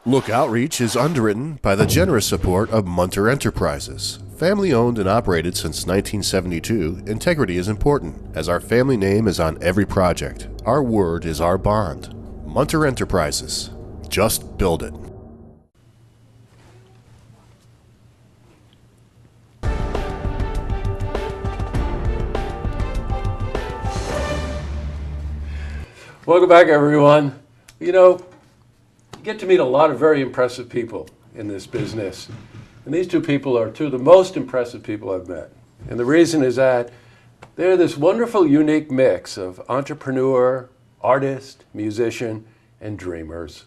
Look Outreach is underwritten by the generous support of Munter Enterprises. Family owned and operated since 1972, integrity is important, as our family name is on every project. Our word is our bond. Munter Enterprises. Just build it. Welcome back, everyone. You know, you get to meet a lot of very impressive people in this business. And these two people are two of the most impressive people I've met. And the reason is that they're this wonderful, unique mix of entrepreneur, artist, musician, and dreamers.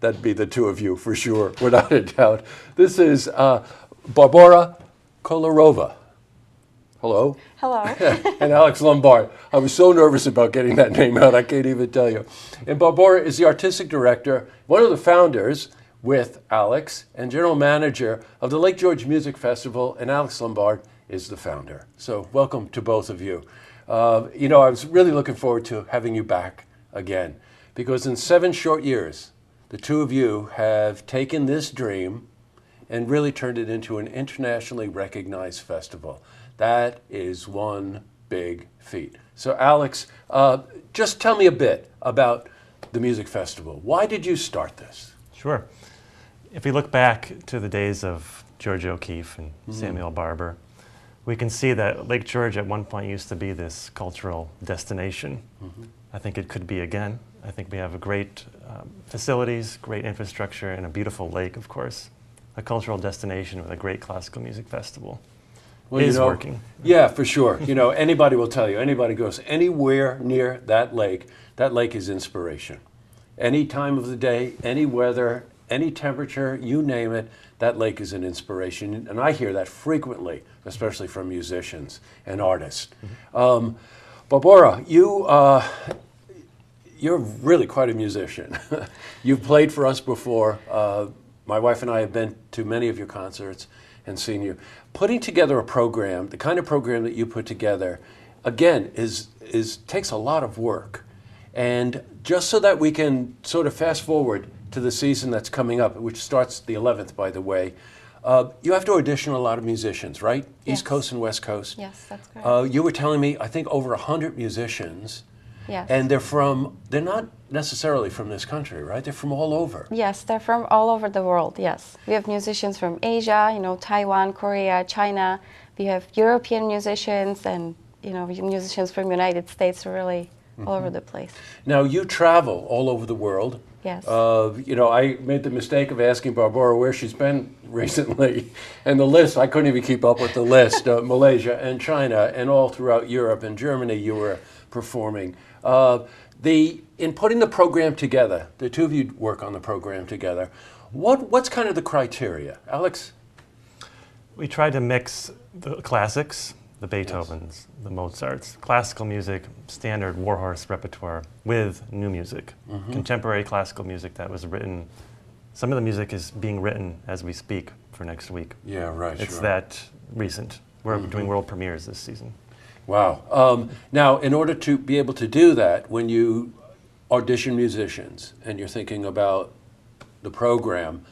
That'd be the two of you for sure, without a doubt. This is Barbora Kolarova. Hello. Hello. And Alex Lombard. I was so nervous about getting that name out, I can't even tell you. And Barbora is the artistic director, one of the founders with Alex, and general manager of the Lake George Music Festival, and Alex Lombard is the founder. So welcome to both of you. You know, I was really looking forward to having you back again, because in 7 short years, the two of you have taken this dream and really turned it into an internationally recognized festival. That is one big feat. So Alex, just tell me a bit about the music festival. Why did you start this? Sure. If we look back to the days of George O'Keeffe and Samuel Barber, we can see that Lake George at one point used to be this cultural destination. I think it could be again. I think we have a great facilities, great infrastructure, and a beautiful lake, of course. A cultural destination with a great classical music festival. Well, is working. Yeah, for sure. You know, anybody will tell you, anybody goes anywhere near that lake is inspiration. Any time of the day, any weather, any temperature, you name it, that lake is an inspiration. And I hear that frequently, especially from musicians and artists. Barbora, you're really quite a musician. You've played for us before. My wife and I have been to many of your concerts and seen you. Putting together a program, the kind of program that you put together, again, takes a lot of work. And just so that we can sort of fast forward to the season that's coming up, which starts the 11th, by the way, you have to audition a lot of musicians, right? Yes. East Coast and West Coast. Yes, that's correct. You were telling me, I think, over 100 musicians. Yes. And they're not necessarily from this country, right? They're from all over. Yes, they're from all over the world, yes. We have musicians from Asia, you know, Taiwan, Korea, China. We have European musicians and, you know, musicians from United States, really all over the place. Now, you travel all over the world. Yes. You know, I made the mistake of asking Barbora where she's been recently, and the list, I couldn't even keep up with the list. Malaysia and China and all throughout Europe and Germany you were performing. In putting the program together, the two of you work on the program together, what's kind of the criteria? Alex? We tried to mix the classics, the Beethovens, the Mozarts, classical music, standard Warhorse repertoire with new music, contemporary classical music that was written. Some of the music is being written as we speak for next week. Yeah, right. It's sure. that recent. We're doing world premieres this season. Wow. Now, in order to be able to do that, when you audition musicians and you're thinking about the program,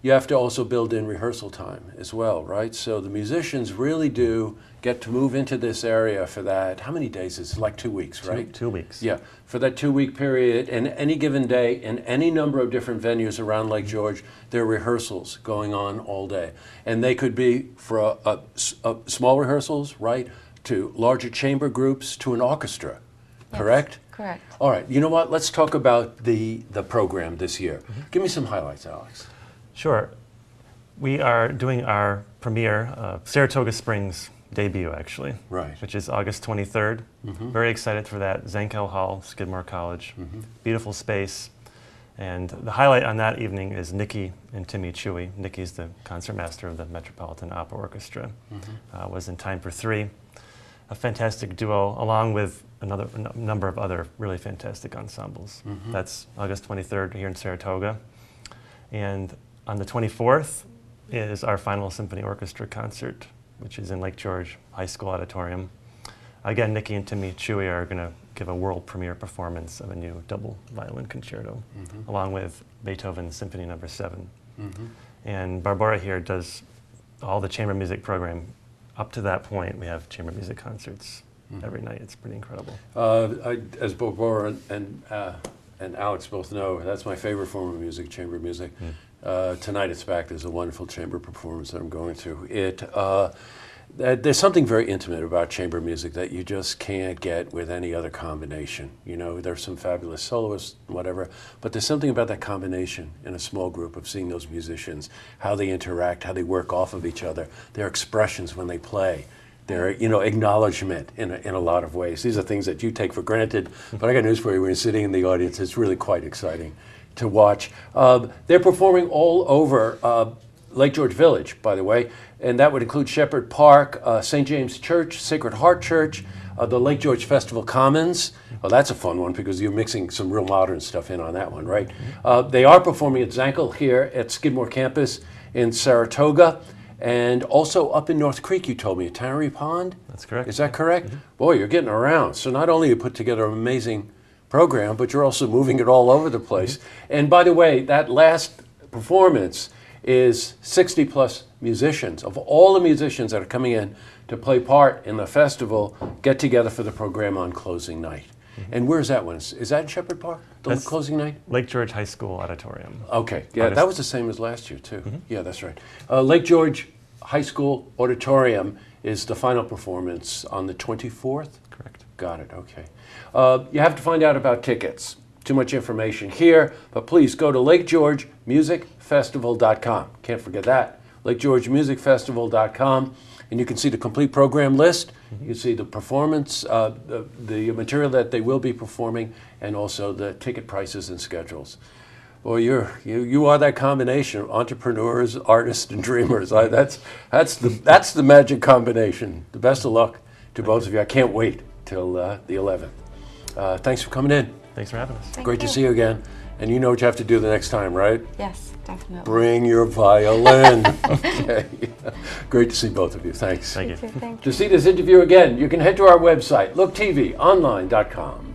you have to also build in rehearsal time as well, right? So the musicians really do get to move into this area for that. How many days is it? Like 2 weeks, right? 2 weeks. Yeah, for that 2-week period, and any given day, in any number of different venues around Lake George, there are rehearsals going on all day. And they could be for small rehearsals, right, to larger chamber groups, to an orchestra, Yes, correct? correct. All right, you know what? Let's talk about the program this year. Give me some highlights, Alex. Sure. We are doing our premiere, Saratoga Springs debut, actually. Right. Which is August 23rd. Very excited for that. Zankel Hall, Skidmore College. Beautiful space. And the highlight on that evening is Nikki and Timmy Chewy. Nikki's the concertmaster of the Metropolitan Opera Orchestra. Was in Time for Three. A fantastic duo, along with a number of other really fantastic ensembles. That's August 23rd here in Saratoga. And on the 24th is our final symphony orchestra concert, which is in Lake George High School Auditorium. Again, Nikki and Timmy Chewy are going to give a world premiere performance of a new double violin concerto, along with Beethoven's Symphony No. 7. And Barbora here does all the chamber music program. Up to that point, we have chamber music concerts every night. It's pretty incredible. As Barbora and Alex both know, that's my favorite form of music, chamber music. Tonight it's back. There's a wonderful chamber performance that I'm going to. There's something very intimate about chamber music that you just can't get with any other combination. You know, there's some fabulous soloists, whatever, but there's something about that combination in a small group of seeing those musicians, how they interact, how they work off of each other, their expressions when they play, their acknowledgement in a lot of ways. These are things that you take for granted, but I got news for you. When you're sitting in the audience, it's really quite exciting to watch. They're performing all over Lake George Village, by the way, and that would include Shepherd Park, St. James Church, Sacred Heart Church, the Lake George Festival Commons. Well, that's a fun one because you're mixing some real modern stuff in on that one, right? They are performing at Zankel here at Skidmore campus in Saratoga, and also up in North Creek, you told me, at Tannery Pond? That's correct. Is that correct? Boy, you're getting around. So not only you put together an amazing program, but you're also moving it all over the place. And by the way, that last performance is 60 plus musicians. Of all the musicians that are coming in to play part in the festival, get together for the program on closing night. And where's that one? Is that in Shepherd Park, the closing night? Lake George High School Auditorium. Okay, yeah, that was the same as last year too. Yeah, that's right. Lake George High School Auditorium is the final performance on the 24th? Correct. Got it, okay. You have to find out about tickets. Too much information here, but please go to lakegeorgemusicfestival.com. Can't forget that. lakegeorgemusicfestival.com, and you can see the complete program list. You can see the performance, the material that they will be performing, and also the ticket prices and schedules. Boy, you are that combination of entrepreneurs, artists, and dreamers. That's the magic combination. The best of luck to both of you. I can't wait till the 11th. Thanks for coming in. Thanks for having us. Great to see you again. And you know what you have to do the next time, right? Yes, definitely. Bring your violin. Okay. Great to see both of you. Thanks. Thank you. Thank you. To see this interview again, you can head to our website, looktvonline.com.